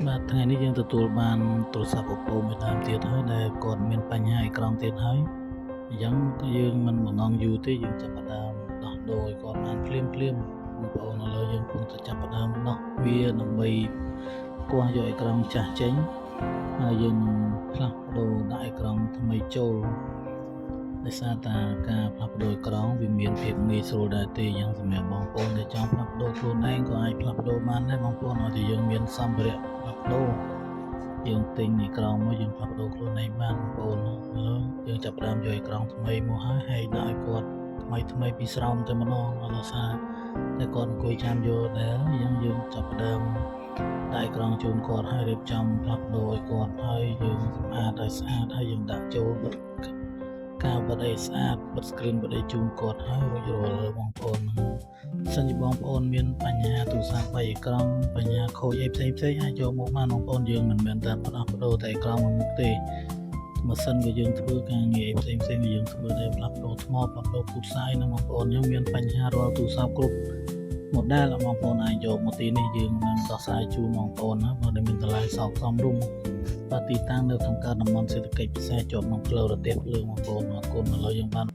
បាទថ្ងៃនេះយើងទទួលបានទូរស័ព្ទ Oppo មួយដើមទៀតហើយដែលគាត់មានបញ្ហាអេក្រង់ទៀតហើយអញ្ចឹងយើងមិនបង្ងយូរទេយើងចាប់ផ្ដើមដោះដូរឲ្យគាត់បានភ្លាមបងប្អូនឥឡូវយើងកំពុងតែចាប់ផ្ដើមដោះវាដើម្បីគាស់យកអេក្រង់ចាស់ចេញហើយយើងផ្លាស់ប្ដូរដាក់អេក្រង់ថ្មីចូលដោយសារតែការផ្លាស់ប្ដូរអេក្រង់វាមានភាពងាយស្រួលដែរទេយ៉ាងសម្រាប់បងប្អូនដែលចង់ផ្លាស់ប្ដូរខ្លួនឯងក៏អាចផ្លាស់ប្ដូរបានដែរបងប្អូនឲ្យតែយើងមានសម្ភារៈផ្លាស់ប្ដូរយើងទិញអេក្រង់មកយើងផ្លាស់ប្ដូរខ្លួនឯងបានបងប្អូនយើងចាប់ផ្ដើមយកអេក្រង់ថ្មីមកហើយដាក់ឲ្យគាត់ថ្មីពីស្រោមតែម្ដងអត់ថាតែគាត់អង្គុយចាំយកដែរយើងចាប់ផ្ដើមដាក់អេក្រង់ជូនគាត់ហើយរៀបចំផ្លាស់ប្ដូរឲ្យគាត់ហើយយើងសម្អាតឲ្យស្អាតហើយយើងដាក់ចូលបិទកាវបិទអីស្អាតបិទ screen បិទអីជូនគាត់ហើយរួចរាល់បងប្អូនសិនជាបងប្អូនមានបញ្ហាទូរស័ព្ទបែកអេក្រង់បញ្ហាខូចអីផ្សេងអាចយកមកបានបងប្អូនយើងមិនមែនតែផ្លាស់ប្ដូរតែអេក្រង់មួយមុខទេម៉ាស៊ីនក៏យើងធ្វើការងារផ្សេងក៏យើងធ្វើដែរផ្លាស់ប្ដូរថ្មផ្លាស់ប្ដូរពូតផ្សាយនឹងបងប្អូនយើងមានបញ្ហារាល់ទូរស័ព្ទគ្រប់model បងប្អូនអាចយកមកទីនេះយើងនឹងដោះស្រាយជូនបងប្អូនណាបើមានតម្លៃសោកសមរម្យបាទទីតាំងនៅក្នុងតំបន់សេដ្ឋកិច្ចពិសេសជាប់ក្នុងផ្លូវរទេះភ្លើងបងប្អូនអរគុណឥឡូវយើងបាន